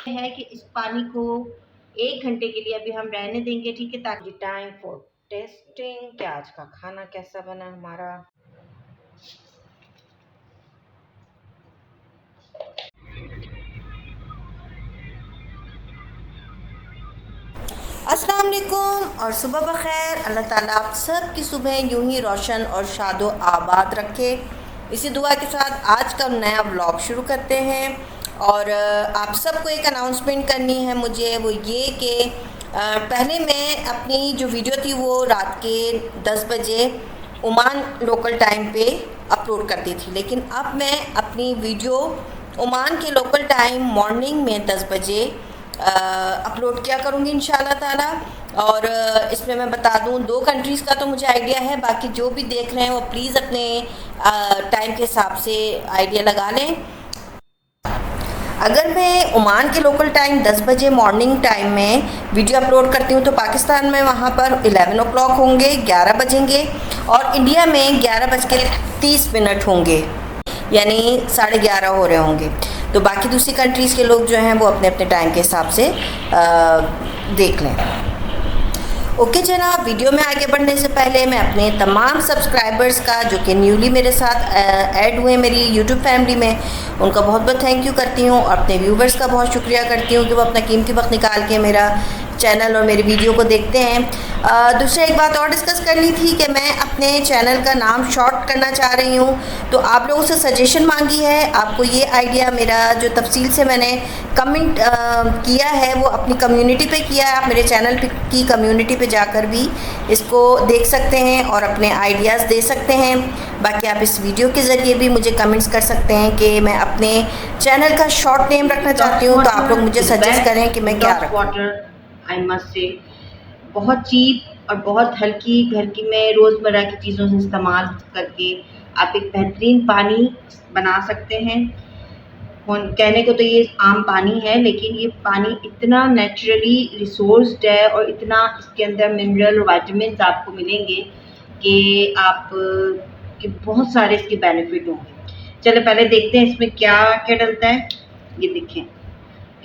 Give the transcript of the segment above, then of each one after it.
है कि इस पानी को 1 घंटे के लिए अभी हम रहने देंगे, ठीक है, ताकि टाइम फॉर टेस्टिंग कि आज का खाना कैसा बना हमारा। अस्सलाम वालेकुम और सुबह बखैर। अल्लाह ताला आप सब की सुबह यूं ही रोशन और शादो आबाद रखे। इसी दुआ के साथ आज का नया व्लॉग शुरू करते हैं। और आप सबको एक अनाउंसमेंट करनी है मुझे, वो ये कि पहले मैं अपनी जो वीडियो थी वो रात के 10 बजे ओमान लोकल टाइम पे अपलोड करती थी, लेकिन अब मैं अपनी वीडियो ओमान के लोकल टाइम मॉर्निंग में 10 बजे अपलोड किया करूँगी इंशाल्लाह ताला। और इसमें मैं बता दूँ 2 कंट्रीज़ का तो मुझे आइडिया है, बाकी जो भी देख रहे हैं वो प्लीज़ अपने टाइम के हिसाब से आइडिया लगा लें। अगर मैं ओमान के लोकल टाइम 10 बजे मॉर्निंग टाइम में वीडियो अपलोड करती हूँ तो पाकिस्तान में वहाँ पर 11 ओ क्लॉक होंगे, 11 बजेंगे, और इंडिया में 11:30 होंगे, यानी 11:30 हो रहे होंगे। तो बाकी दूसरी कंट्रीज़ के लोग जो हैं वो अपने अपने टाइम के हिसाब से देख लें। ओके जनाब, वीडियो में आगे बढ़ने से पहले मैं अपने तमाम सब्सक्राइबर्स का जो कि न्यूली मेरे साथ ऐड हुए मेरी यूट्यूब फैमिली में, उनका बहुत बहुत थैंक यू करती हूँ, और अपने व्यूवर्स का बहुत शुक्रिया करती हूँ कि वो अपना कीमती वक्त निकाल के मेरा चैनल और मेरी वीडियो को देखते हैं। दूसरा एक बात और डिस्कस करनी थी कि मैं अपने चैनल का नाम शॉर्ट करना चाह रही हूँ, तो आप लोगों से सजेशन मांगी है। आपको ये आइडिया मेरा जो तफसील से मैंने कमेंट किया है वो अपनी कम्युनिटी पे किया है। आप मेरे चैनल की कम्युनिटी पे जाकर भी इसको देख सकते हैं और अपने आइडियाज़ दे सकते हैं। बाकी आप इस वीडियो के ज़रिए भी मुझे कमेंट्स कर सकते हैं कि मैं अपने चैनल का शॉर्ट नेम रखना चाहती हूँ, तो आप लोग मुझे सजेस्ट करें कि मैं क्या रखूँ। आई मस्ट से बहुत चीप और बहुत हल्की घर की में रोज़मर्रा की चीज़ों से इस्तेमाल करके आप एक बेहतरीन पानी बना सकते हैं। कहने को तो ये आम पानी है, लेकिन ये पानी इतना नेचुरली रिसोर्स्ड है और इतना इसके अंदर मिनरल और विटामिन्स आपको मिलेंगे कि आप कि बहुत सारे इसके बेनिफिट होंगे। चलो पहले देखते हैं इसमें क्या क्या डलता है। ये देखें,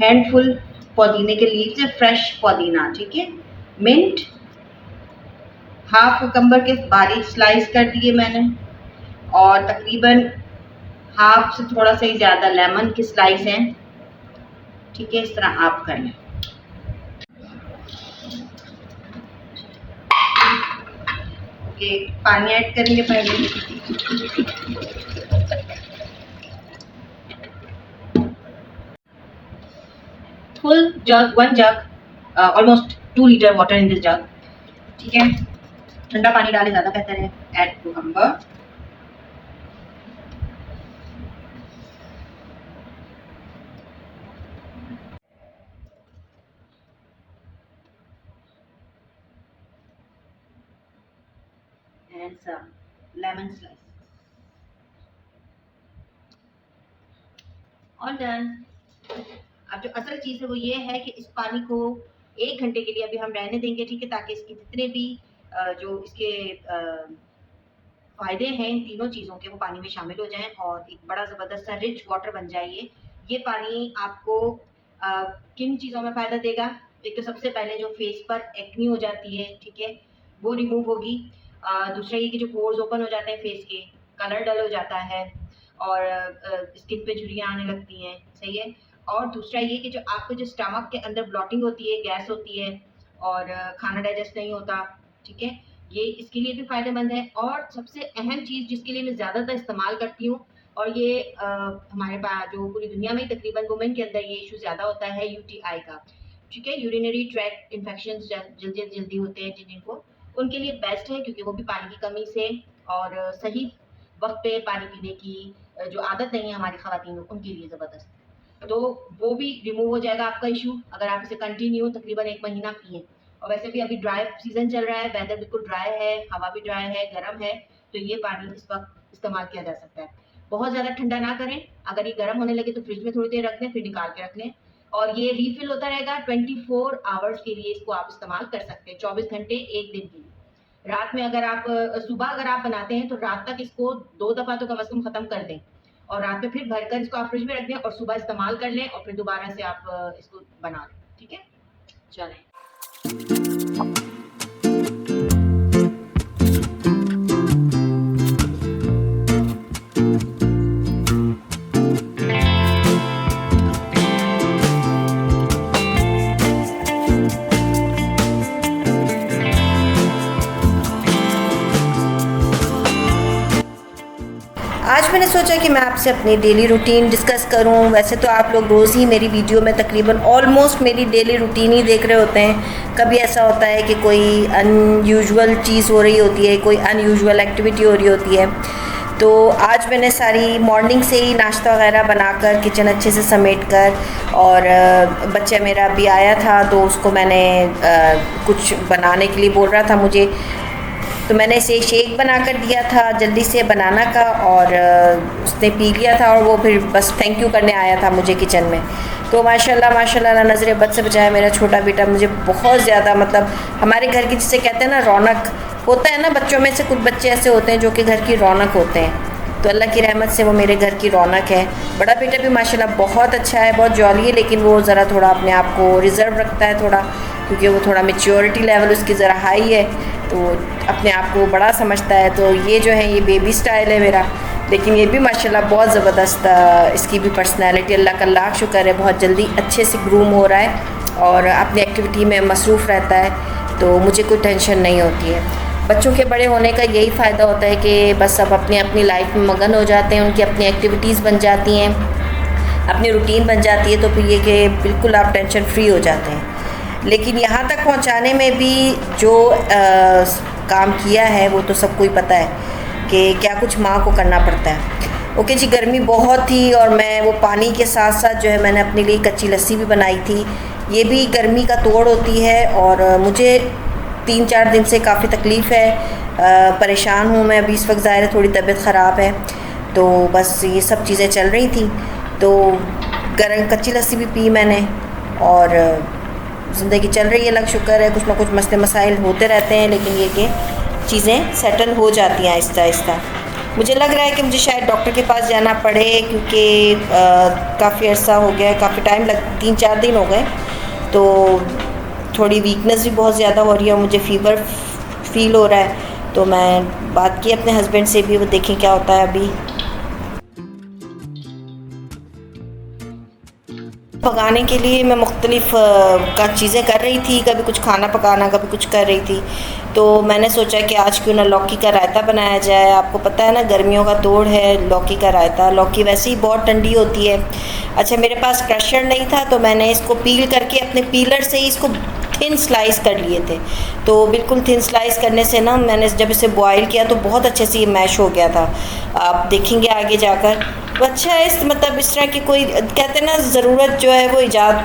हैंडफुल पुदीने के लीव्स है, फ्रेश पुदीना, ठीक है, मिंट, हाफ कुकम्बर के बारीक स्लाइस कर दिए मैंने, और तकरीबन हाफ से थोड़ा सा ही ज़्यादा लेमन के स्लाइस हैं, ठीक है, इस तरह आप कर लें। ओके, पानी ऐड करेंगे पहले। Full jug, 1 jug, almost 2 litre water in this जग, ठीक है। ठंडा पानी डालें, ज़्यादा बेहतर है। Add cucumber, and some lemon slice. All done. अब जो असल चीज़ है वो ये है कि इस पानी को 1 घंटे के लिए अभी हम रहने देंगे, ठीक है, ताकि इसके जितने भी जो इसके फ़ायदे हैं इन तीनों चीज़ों के वो पानी में शामिल हो जाएँ और एक बड़ा ज़बरदस्त सा रिच वाटर बन जाए ये। ये पानी आपको किन चीज़ों में फ़ायदा देगा? एक तो सबसे पहले जो फेस पर एक्ने हो जाती है, ठीक है, वो रिमूव होगी। दूसरा ये कि जो पोर्स ओपन हो जाते हैं फेस के, कलर डल हो जाता है और स्किन पे झुर्रियाँ आने लगती हैं, सही है। और दूसरा ये कि जो आपको जो स्टमक के अंदर ब्लॉटिंग होती है, गैस होती है और खाना डाइजेस्ट नहीं होता, ठीक है, ये इसके लिए भी फ़ायदेमंद है। और सबसे अहम चीज़ जिसके लिए मैं ज़्यादातर इस्तेमाल करती हूँ, और ये हमारे पास जो पूरी दुनिया में तकरीबन वुमेन के अंदर ये इशू ज़्यादा होता है यूटीआई का, ठीक है, यूरिनरी ट्रैक्ट इन्फेक्शंस जल्दी होते हैं जिनको, उनके लिए बेस्ट है, क्योंकि वो भी पानी की कमी से और सही वक्त पे पानी पीने की जो आदत नहीं है हमारी ख़वातीन को, उनके लिए ज़बरदस्त है। तो वो भी रिमूव हो जाएगा आपका इशू अगर आप इसे कंटिन्यू तकरीबन 1 महीना पिएँ। और वैसे भी अभी ड्राई सीज़न चल रहा है, वेदर बिल्कुल ड्राई है, हवा भी ड्राई है, गर्म है, तो ये पानी इस वक्त इस्तेमाल किया जा सकता है। बहुत ज़्यादा ठंडा ना करें, अगर ये गर्म होने लगे तो फ्रिज में थोड़ी देर रख दें, फिर निकाल के रख लें। और ये रीफिल होता रहेगा 24 आवर्स के लिए, इसको आप इस्तेमाल कर सकते हैं, 24 घंटे 1 दिन के लिए। रात में अगर आप सुबह अगर आप बनाते हैं तो रात तक इसको 2 दफ़ा तो कम से कम ख़त्म कर दें, और रात में फिर भरकर इसको आप फ्रिज में रख दें और सुबह इस्तेमाल कर लें और फिर दोबारा से आप इसको बना लें। ठीक है, चलें। आज मैंने सोचा कि मैं आपसे अपनी डेली रूटीन डिस्कस करूं। वैसे तो आप लोग रोज़ ही मेरी वीडियो में तकरीबन ऑलमोस्ट मेरी डेली रूटीन ही देख रहे होते हैं। कभी ऐसा होता है कि कोई अनयूजुअल चीज़ हो रही होती है, कोई अनयूजुअल एक्टिविटी हो रही होती है। तो आज मैंने सारी मॉर्निंग से ही नाश्ता वगैरह बनाकर किचन अच्छे से समेट कर, और बच्चा मेरा अभी आया था तो उसको मैंने कुछ बनाने के लिए बोल रहा था मुझे, तो मैंने इसे शेक बना कर दिया था जल्दी से बनाना का, और उसने पी लिया था और वो फिर बस थैंक यू करने आया था मुझे किचन में। तो माशाल्लाह माशाल्लाह नज़र बद से बचाया मेरा छोटा बेटा मुझे बहुत ज़्यादा, मतलब हमारे घर की जिसे कहते हैं ना रौनक होता है ना, बच्चों में से कुछ बच्चे ऐसे होते हैं जो कि घर की रौनक होते हैं। तो अल्लाह की रहमत से वो मेरे घर की रौनक है। बड़ा बेटा भी माशाल्लाह बहुत अच्छा है, बहुत जॉली है, लेकिन वो ज़रा थोड़ा अपने आप को रिज़र्व रखता है थोड़ा, क्योंकि वो थोड़ा मैच्योरिटी लेवल उसकी ज़रा हाई है, तो अपने आप को बड़ा समझता है। तो ये जो है ये बेबी स्टाइल है मेरा, लेकिन ये भी माशाल्लाह बहुत ज़बरदस्त इसकी भी पर्सनैलिटी, अल्लाह का लाख शुक्र है, बहुत जल्दी अच्छे से ग्रूम हो रहा है और अपनी एक्टिविटी में मसरूफ़ रहता है, तो मुझे कोई टेंशन नहीं होती है। बच्चों के बड़े होने का यही फ़ायदा होता है कि बस सब अपनी अपनी लाइफ में मगन हो जाते हैं, उनकी अपनी एक्टिविटीज़ बन जाती हैं, अपनी रूटीन बन जाती है, तो फिर ये कि बिल्कुल आप टेंशन फ्री हो जाते हैं। लेकिन यहाँ तक पहुँचाने में भी जो काम किया है वो तो सबको ही पता है कि क्या कुछ माँ को करना पड़ता है। ओके जी, गर्मी बहुत थी और मैं वो पानी के साथ साथ जो है मैंने अपने लिए कच्ची लस्सी भी बनाई थी। ये भी गर्मी का तोड़ होती है और मुझे 3-4 दिन से काफ़ी तकलीफ़ है, परेशान हूँ मैं अभी इस वक्त, ज़ाहिर है थोड़ी तबीयत ख़राब है, तो बस ये सब चीज़ें चल रही थी। तो गर्म कच्ची लस्सी भी पी मैंने और ज़िंदगी चल रही है, लग शुक्र है। कुछ ना कुछ मसले मसाइल होते रहते हैं, लेकिन ये कि चीज़ें सेटल हो जाती हैं आहिस्ता आहिस्ता। मुझे लग रहा है कि मुझे शायद डॉक्टर के पास जाना पड़े, क्योंकि काफ़ी अर्सा हो गया है, काफ़ी टाइम 3-4 दिन हो गए, तो थोड़ी वीकनेस भी बहुत ज़्यादा हो रही है और मुझे फ़ीवर फील हो रहा है। तो मैं बात की अपने हस्बैंड से भी, वो देखें क्या होता है। अभी पकाने के लिए मैं मुख्तलिफ़ का चीज़ें कर रही थी, कभी कुछ खाना पकाना, कभी कुछ कर रही थी। तो मैंने सोचा कि आज क्यों ना लौकी का रायता बनाया जाए। आपको पता है ना गर्मियों का तोड़ है लौकी का रायता, लौकी वैसे ही बहुत ठंडी होती है। अच्छा, मेरे पास क्रशर नहीं था तो मैंने इसको पील करके अपने पीलर से ही इसको थिन स्लाइस कर लिए थे। तो बिल्कुल थिन स्लाइस करने से ना, मैंने जब इसे बॉयल किया तो बहुत अच्छे से ये मैश हो गया था। आप देखेंगे आगे जाकर। तो अच्छा है, इस मतलब इस तरह की कोई कहते हैं ना, ज़रूरत जो है वो ईजाद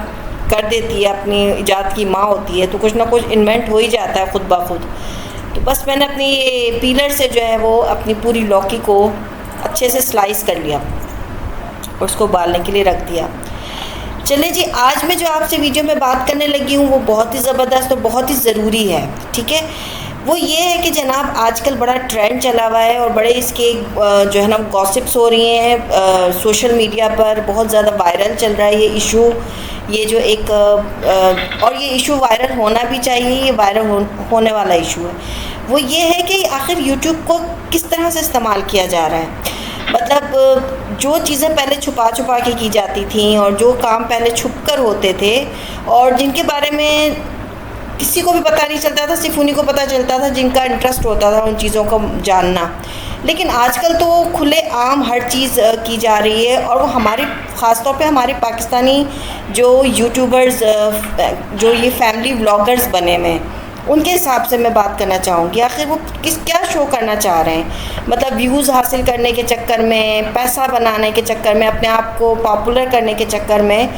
कर देती है, अपनी ईजाद की माँ होती है, तो कुछ ना कुछ इन्वेंट हो ही जाता है खुद ब खुद। तो बस मैंने अपनी ये पीलर से जो है वो अपनी पूरी लौकी को अच्छे से स्लाइस कर लिया और उसको उबालने के लिए रख दिया। चलिए जी, आज मैं जो आपसे वीडियो में बात करने लगी हूँ वो बहुत ही ज़बरदस्त और बहुत ही ज़रूरी है। ठीक है, वो ये है कि जनाब आजकल बड़ा ट्रेंड चला हुआ है और बड़े इसके जो है ना गॉसिप्स हो रही हैं सोशल मीडिया पर, बहुत ज़्यादा वायरल चल रहा है ये इशू। ये जो एक और ये इशू वायरल होना भी चाहिए, ये वायरल होने वाला इशू है। वो ये है कि आखिर यूट्यूब को किस तरह से इस्तेमाल किया जा रहा है। मतलब जो चीज़ें पहले छुपा छुपा के की जाती थी और जो काम पहले छुप कर होते थे और जिनके बारे में किसी को भी पता नहीं चलता था, सिर्फ उन्हीं को पता चलता था जिनका इंटरेस्ट होता था उन चीज़ों को जानना। लेकिन आजकल तो खुले आम हर चीज़ की जा रही है और वो हमारे ख़ास तौर पे हमारे पाकिस्तानी जो यूट्यूबर्स जो ये फैमिली व्लॉगर्स बने हुए हैं, उनके हिसाब से मैं बात करना चाहूँगी। आखिर वो क्या शो करना चाह रहे हैं। मतलब व्यूज़ हासिल करने के चक्कर में, पैसा बनाने के चक्कर में, अपने आप को पॉपुलर करने के चक्कर में,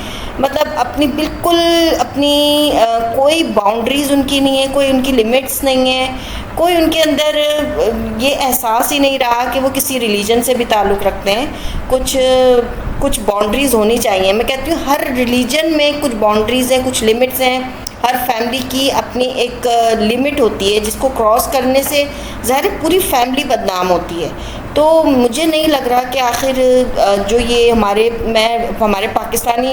मतलब अपनी बिल्कुल अपनी कोई बाउंड्रीज़ उनकी नहीं है, कोई उनकी लिमिट्स नहीं है, कोई उनके अंदर ये एहसास ही नहीं रहा कि वो किसी रिलीजन से भी ताल्लुक़ रखते हैं। कुछ बाउंड्रीज़ होनी चाहिए। मैं कहती हूँ हर रिलीजन में कुछ बाउंड्रीज़ हैं, कुछ लिमिट्स हैं। हर फैमिली की अपनी एक लिमिट होती है जिसको क्रॉस करने से ज़ाहिर पूरी फैमिली बदनाम होती है, तो मुझे नहीं लग रहा कि आखिर जो ये हमारे पाकिस्तानी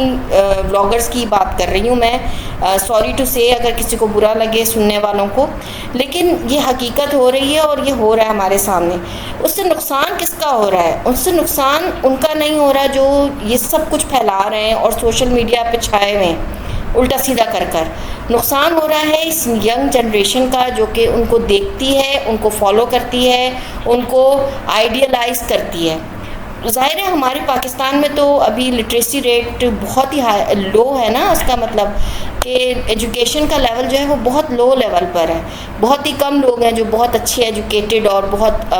व्लॉगर्स की बात कर रही हूँ मैं, सॉरी टू से अगर किसी को बुरा लगे सुनने वालों को, लेकिन ये हकीकत हो रही है और ये हो रहा है हमारे सामने। उससे नुकसान किसका हो रहा है? उससे नुकसान उनका नहीं हो रहा जो ये सब कुछ फैला रहे हैं और सोशल मीडिया पे छाए हुए हैं उल्टा सीधा कर नुकसान हो रहा है इस यंग जनरेशन का, जो कि उनको देखती है, उनको फॉलो करती है, उनको आइडियलाइज करती है। ज़ाहिर है हमारे पाकिस्तान में तो अभी लिटरेसी रेट बहुत ही लो है ना, उसका मतलब कि एजुकेशन का लेवल जो है वो बहुत लो लेवल पर है। बहुत ही कम लोग हैं जो बहुत अच्छे एजुकेटेड और बहुत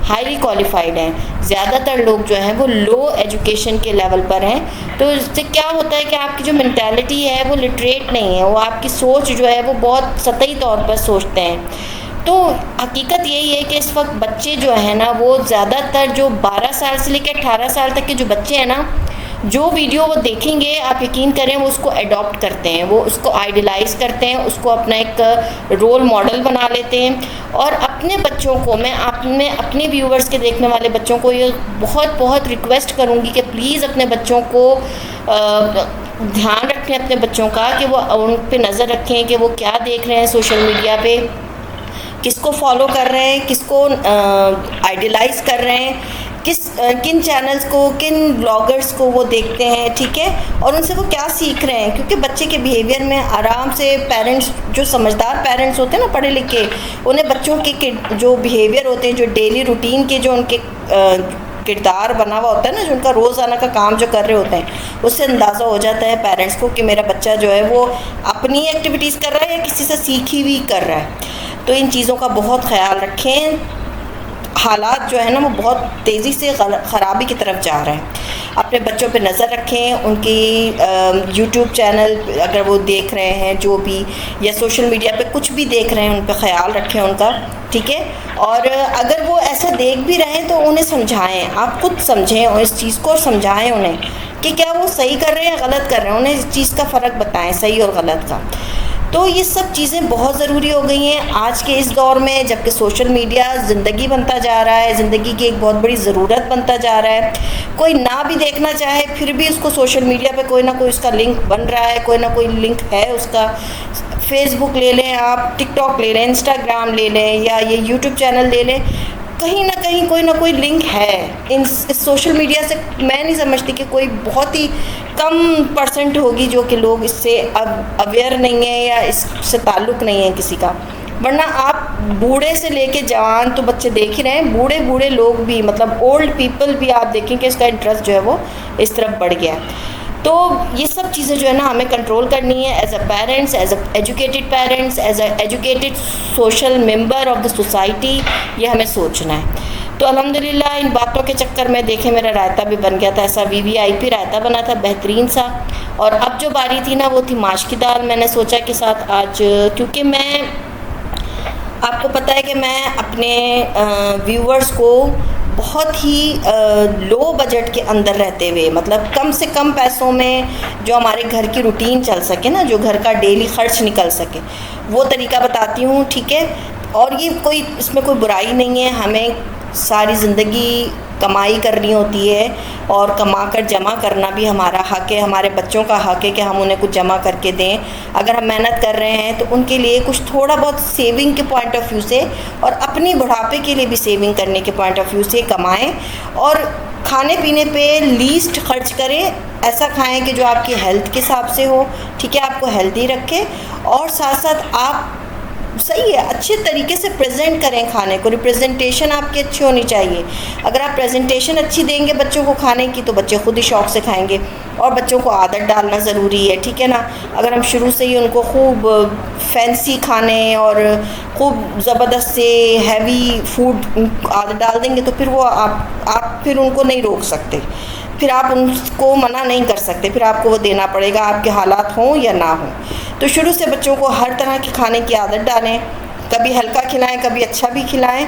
हाईली क्वालिफाइड हैं। ज़्यादातर लोग जो हैं वो लो एजुकेशन के लेवल पर हैं। तो इससे क्या होता है कि आपकी जो मेंटालिटी है वो लिटरेट नहीं है, वो आपकी सोच जो है वो बहुत सतही तौर पर सोचते हैं। तो हकीकत यही है कि इस वक्त बच्चे जो है ना वो ज़्यादातर जो 12 साल से लेकर 18 साल तक के जो बच्चे हैं ना, जो वीडियो वो देखेंगे आप यकीन करें वो उसको अडॉप्ट करते हैं, वो उसको आइडलाइज करते हैं, उसको अपना एक रोल मॉडल बना लेते हैं। और अपने बच्चों को मैं अपने व्यूवर्स के देखने वाले बच्चों को ये बहुत बहुत रिक्वेस्ट करूँगी कि प्लीज़ अपने बच्चों को ध्यान रखें, अपने बच्चों का कि वो उन पर नज़र रखें कि वो क्या देख रहे हैं सोशल मीडिया पे, किसको फॉलो कर रहे हैं, किसको आइडलाइज कर रहे हैं, किन चैनल्स को, किन ब्लॉगर्स को वो देखते हैं, ठीक है, और उनसे वो क्या सीख रहे हैं। क्योंकि बच्चे के बिहेवियर में आराम से पेरेंट्स, जो समझदार पेरेंट्स होते हैं ना, पढ़े लिखे, उन्हें बच्चों के जो बिहेवियर होते हैं, जो डेली रूटीन के जो उनके किरदार बना हुआ होता है ना, जो उनका रोज़ाना का काम जो कर रहे होते हैं, उससे अंदाज़ा हो जाता है पेरेंट्स को कि मेरा बच्चा जो है वो अपनी एक्टिविटीज़ कर रहा है या किसी से सीखी हुई कर रहा है। तो इन चीज़ों का बहुत ख्याल रखें। हालात जो है ना वो बहुत तेज़ी से ख़राबी की तरफ जा रहे हैं। अपने बच्चों पे नज़र रखें, उनकी यूट्यूब चैनल अगर वो देख रहे हैं जो भी, या सोशल मीडिया पे कुछ भी देख रहे हैं, उन पे ख्याल रखें उनका, ठीक है। और अगर वो ऐसा देख भी रहे हैं तो उन्हें समझाएं, आप खुद समझें और इस चीज़ को, और समझाएं उन्हें कि क्या वो सही कर रहे हैं या गलत कर रहे हैं, उन्हें इस चीज़ का फ़र्क बताएं, सही और गलत का। तो ये सब चीज़ें बहुत ज़रूरी हो गई हैं आज के इस दौर में, जबकि सोशल मीडिया ज़िंदगी बनता जा रहा है, ज़िंदगी की एक बहुत बड़ी ज़रूरत बनता जा रहा है। कोई ना भी देखना चाहे फिर भी उसको सोशल मीडिया पे कोई ना कोई उसका लिंक बन रहा है, कोई ना कोई लिंक है उसका। फेसबुक ले लें आप, टिकटॉक ले लें, इंस्टाग्राम ले लें, या ये यूट्यूब चैनल ले लें, कहीं ना कहीं कोई ना कोई लिंक है इस सोशल मीडिया से। मैं नहीं समझती कि कोई, बहुत ही कम परसेंट होगी जो कि लोग इससे अब अवेयर नहीं है या इससे ताल्लुक़ नहीं है किसी का। वरना आप बूढ़े से लेके जवान तो बच्चे देख ही रहे हैं, बूढ़े लोग भी, मतलब ओल्ड पीपल भी आप देखें कि इसका इंटरेस्ट जो है वो इस तरफ बढ़ गया। तो ये सब चीज़ें जो है ना हमें कंट्रोल करनी है as a parents, as a educated parents, as a educated social member of the society, ये हमें सोचना है। तो अल्हम्दुलिल्लाह इन बातों के चक्कर में देखें मेरा रायता भी बन गया था, ऐसा VVIP रायता बना था बेहतरीन सा। और अब जो बारी थी ना वो थी माश की दाल। मैंने सोचा कि साथ आज, क्योंकि मैं, आपको पता है कि मैं अपने व्यूवर्स को बहुत ही लो बजट के अंदर रहते हुए, मतलब कम से कम पैसों में जो हमारे घर की रूटीन चल सके ना, जो घर का डेली खर्च निकल सके, वो तरीका बताती हूँ, ठीक है। और ये कोई, इसमें कोई बुराई नहीं है, हमें सारी ज़िंदगी कमाई करनी होती है और कमा कर जमा करना भी हमारा हक़ है, हमारे बच्चों का हक़ है कि हम उन्हें कुछ जमा करके दें। अगर हम मेहनत कर रहे हैं तो उनके लिए कुछ थोड़ा बहुत सेविंग के पॉइंट ऑफ व्यू से, और अपनी बुढ़ापे के लिए भी सेविंग करने के पॉइंट ऑफ व्यू से कमाएं, और खाने पीने पे लीस्ट खर्च करें। ऐसा खाएं कि जो आपकी हेल्थ के हिसाब से हो, ठीक है, आपको हेल्दी रखे, और साथ साथ आप सही है अच्छे तरीके से प्रेजेंट करें खाने को। रिप्रेजेंटेशन आपकी अच्छी होनी चाहिए। अगर आप प्रेजेंटेशन अच्छी देंगे बच्चों को खाने की तो बच्चे खुद ही शौक़ से खाएंगे। और बच्चों को आदत डालना ज़रूरी है, ठीक है ना। अगर हम शुरू से ही उनको खूब फैंसी खाने और खूब ज़बरदस्त से हैवी फूड आदत डाल देंगे तो फिर वो आप फिर उनको नहीं रोक सकते, फिर आप उनको मना नहीं कर सकते, फिर आपको वो देना पड़ेगा, आपके हालात हों या ना हों। तो शुरू से बच्चों को हर तरह के खाने की आदत डालें, कभी हल्का खिलाएं, कभी अच्छा भी खिलाएं।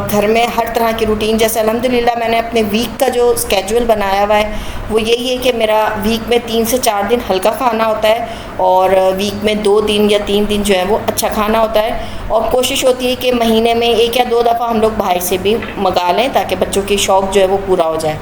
घर में हर तरह की रूटीन, जैसे अल्हम्दुलिल्लाह मैंने अपने वीक का जो स्केड्यूल बनाया हुआ है वो यही है कि मेरा वीक में 3 से 4 दिन हल्का खाना होता है और वीक में 2 दिन या 3 दिन जो है वो अच्छा खाना होता है। और कोशिश होती है कि महीने में 1 या 2 दफ़ा हम लोग बाहर से भी मंगा लें ताकि बच्चों की शौक़ जो है वो पूरा हो जाए।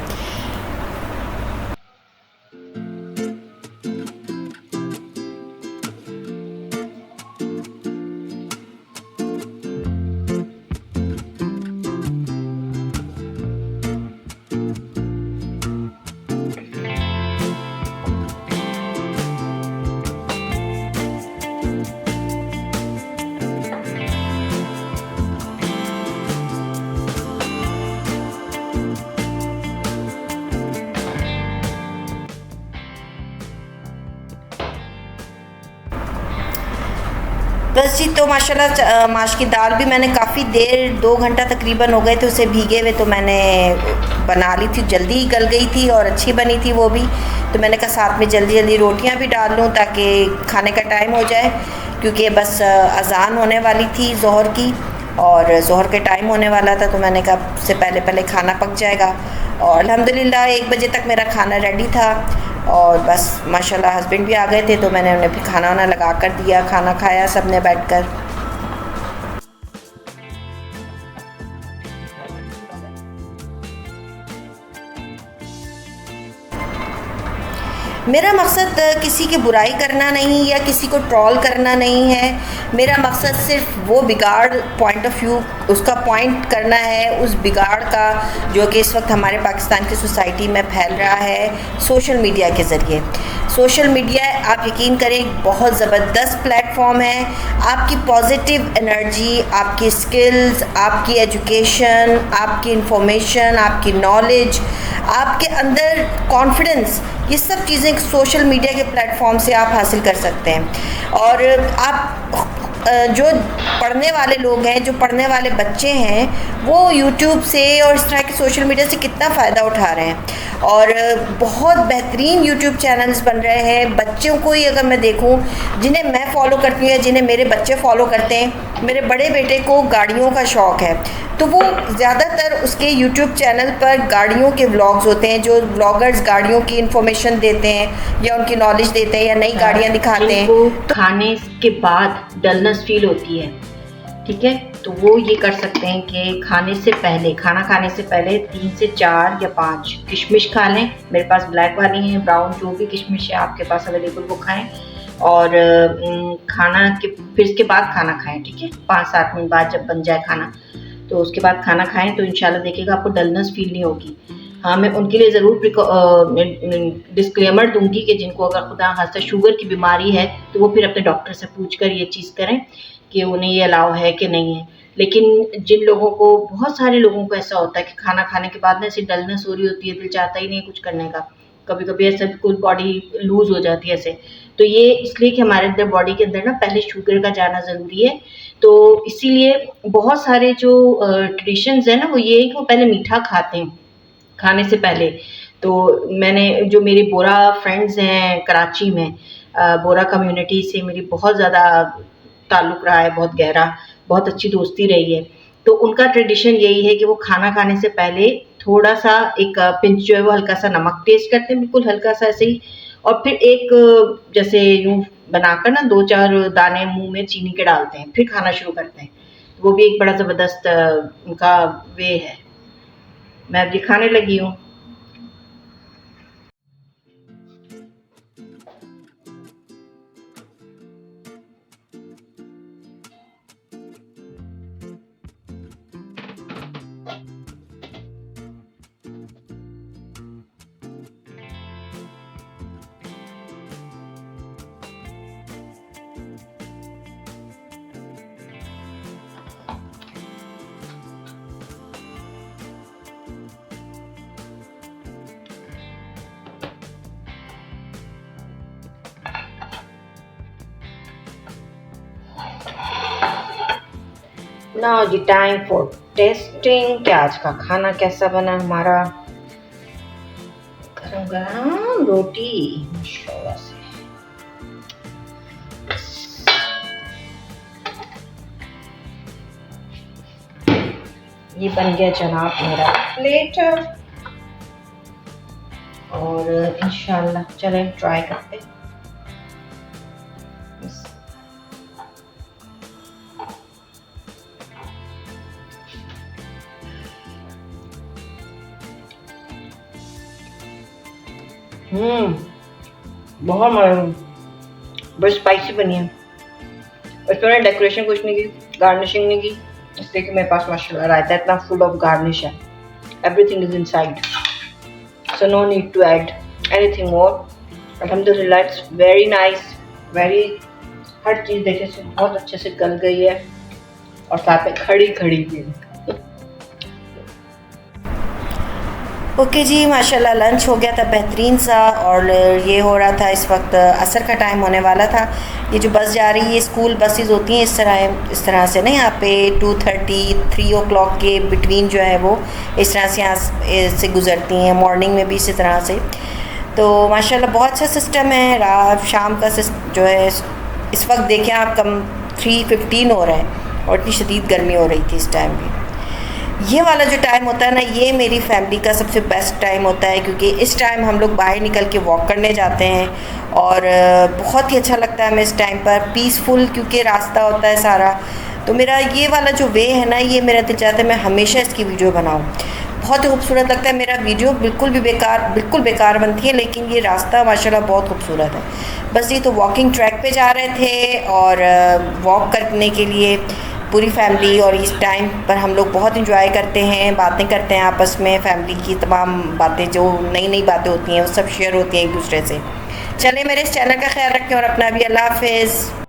बस जी, तो माशाल्लाह माश की दाल भी मैंने काफ़ी देर 2 घंटा तकरीबन हो गए थे उसे भीगे हुए, तो मैंने बना ली थी, जल्दी ही गल गई थी और अच्छी बनी थी वो भी। तो मैंने कहा साथ में जल्दी जल्दी रोटियां भी डाल लूँ ताकि खाने का टाइम हो जाए, क्योंकि बस अज़ान होने वाली थी ज़ोहर की और ज़ोहर के टाइम होने वाला था। तो मैंने कहा उससे पहले पहले खाना पक जाएगा और अल्हम्दुलिल्लाह 1 बजे तक मेरा खाना रेडी था और बस माशाल्लाह हस्बैंड भी आ गए थे, तो मैंने उन्हें फिर खाना वाना लगा कर दिया, खाना खाया सबने बैठकर। मेरा मकसद किसी की बुराई करना नहीं या किसी को ट्रोल करना नहीं है। मेरा मकसद सिर्फ वो बिगाड़ पॉइंट ऑफ व्यू, उसका पॉइंट करना है, उस बिगाड़ का जो कि इस वक्त हमारे पाकिस्तान की सोसाइटी में फैल रहा है सोशल मीडिया के ज़रिए। सोशल मीडिया, आप यकीन करें, बहुत ज़बरदस्त प्लेटफॉर्म है। आपकी पॉजिटिव एनर्जी, आपकी स्किल्स, आपकी एजुकेशन, आपकी इंफॉर्मेशन, आपकी नॉलेज, आपके अंदर कॉन्फिडेंस, ये सब चीज़ें सोशल मीडिया के प्लेटफॉर्म से आप हासिल कर सकते हैं। और आप जो पढ़ने वाले लोग हैं, जो पढ़ने वाले बच्चे हैं, वो यूट्यूब से और इस तरह के सोशल मीडिया से कितना फ़ायदा उठा रहे हैं और बहुत बेहतरीन यूट्यूब चैनल्स बन रहे हैं। बच्चों को ही अगर मैं देखूं, जिन्हें मैं फ़ॉलो करती हूँ या जिन्हें मेरे बच्चे फ़ॉलो करते हैं, मेरे बड़े बेटे को गाड़ियों का शौक़ है, तो वो ज़्यादातर उसके यूट्यूब चैनल पर गाड़ियों के व्लॉग्स होते हैं, जो व्लॉगर्स गाड़ियों की इन्फॉर्मेशन देते हैं या उनकी नॉलेज देते हैं या नई गाड़ियाँ दिखाते हैं। तो खाने के बाद डलनेस फील होती है, ठीक है, तो वो ये कर सकते हैं कि खाने से पहले, खाना खाने से पहले 3 से 4 या 5 किशमिश खा लें। मेरे पास ब्लैक वाली हैं, ब्राउन, जो भी किशमिश है आपके पास अवेलेबल वो खाएं और खाना के फिर इसके बाद खाना खाएं, ठीक है, 5-7 मिनट बाद जब बन जाए खाना, तो उसके बाद खाना खाएं तो इंशाल्लाह देखिएगा आपको डलनेस फील नहीं होगी। हाँ, मैं उनके लिए ज़रूर डिस्क्लेमर दूंगी कि जिनको अगर खुदा खास्ता शुगर की बीमारी है तो वो फिर अपने डॉक्टर से पूछ कर ये चीज़ करें कि उन्हें ये अलाउ है कि नहीं है। लेकिन जिन लोगों को, बहुत सारे लोगों को ऐसा होता है कि खाना खाने के बाद ना ऐसी डलनेस हो रही होती है, दिल चाहता ही नहीं कुछ करने का, कभी कभी ऐसा बिल्कुल बॉडी लूज हो जाती है ऐसे। तो ये इसलिए कि हमारे अंदर, बॉडी के अंदर ना पहले शुगर का जाना ज़रूरी है। तो इसीलिए बहुत सारे जो ट्रेडिशंस है ना, वो ये है कि वो पहले मीठा खाते हैं खाने से पहले। तो मैंने, जो मेरी बोरा फ्रेंड्स हैं कराची में, बोरा कम्युनिटी से मेरी बहुत ज़्यादा ताल्लुक़ रहा है, बहुत गहरा, बहुत अच्छी दोस्ती रही है। तो उनका ट्रेडिशन यही है कि वो खाना खाने से पहले थोड़ा सा एक पिंच जो है वो हल्का सा नमक टेस्ट करते हैं, बिल्कुल हल्का सा ऐसे ही, और फिर एक जैसे यूँ बनाकर ना 2-4 दाने मुँह में चीनी के डालते हैं, फिर खाना शुरू करते हैं। वो भी एक बड़ा ज़बरदस्त उनका वे है। मैं अब ये खाने लगी हूँ। नाउ जी टाइम फॉर टेस्टिंग कि आज का खाना कैसा बना हमारा। गरम गरम रोटी माशाल्लाह से। ये बन गया जनाब मेरा प्लेट और इंशाल्लाह चलें ट्राई करते हैं। बहुत मज़ा, बस स्पाइसी बनी है। इसमें डेकोरेशन कुछ नहीं की, गार्निशिंग नहीं की, इसलिए कि मेरे पास माशाल्लाह रायता इतना फुल ऑफ गार्निश है, everything is inside, so no need to add anything more. अल्हम्दुलिल्लाह इट्स वेरी नाइस, वेरी, हर चीज़ देखे से बहुत अच्छे से गल गई है और साथ में खड़ी खड़ी भी। ओके जी, माशाल्लाह लंच हो गया था बेहतरीन सा, और ये हो रहा था इस वक्त असर का टाइम होने वाला था। ये जो बस जा रही है, स्कूल बसेस होती हैं इस तरह से ना, यहाँ पे 2:30 3 o'clock के बिटवीन जो है वो इस तरह से यहाँ से गुज़रती हैं, मॉर्निंग में भी इसी तरह से। तो माशाल्लाह बहुत अच्छा सिस्टम है। रात शाम का जो है इस वक्त देखें आप, कम 3:15 हो रहा है और इतनी शदीद गर्मी हो रही थी इस टाइम भी। ये वाला जो टाइम होता है ना, ये मेरी फैमिली का सबसे बेस्ट टाइम होता है, क्योंकि इस टाइम हम लोग बाहर निकल के वॉक करने जाते हैं और बहुत ही अच्छा लगता है हमें इस टाइम पर, पीसफुल, क्योंकि रास्ता होता है सारा। तो मेरा ये वाला जो वे है ना, ये मेरा दिल चाहता है मैं हमेशा इसकी वीडियो बनाऊँ। बहुत ही खूबसूरत लगता है। मेरा वीडियो बिल्कुल बेकार बनती है, लेकिन ये रास्ता माशाल्लाह बहुत खूबसूरत है। बस ये तो वॉकिंग ट्रैक पे जा रहे थे और वॉक करने के लिए पूरी फैमिली, और इस टाइम पर हम लोग बहुत इंजॉय करते हैं, बातें करते हैं आपस में, फैमिली की तमाम बातें, जो नई नई बातें होती हैं वो सब शेयर होती हैं एक दूसरे से। चलें, मेरे इस चैनल का ख्याल रखें और अपना भी। अल्लाह हाफ़िज़।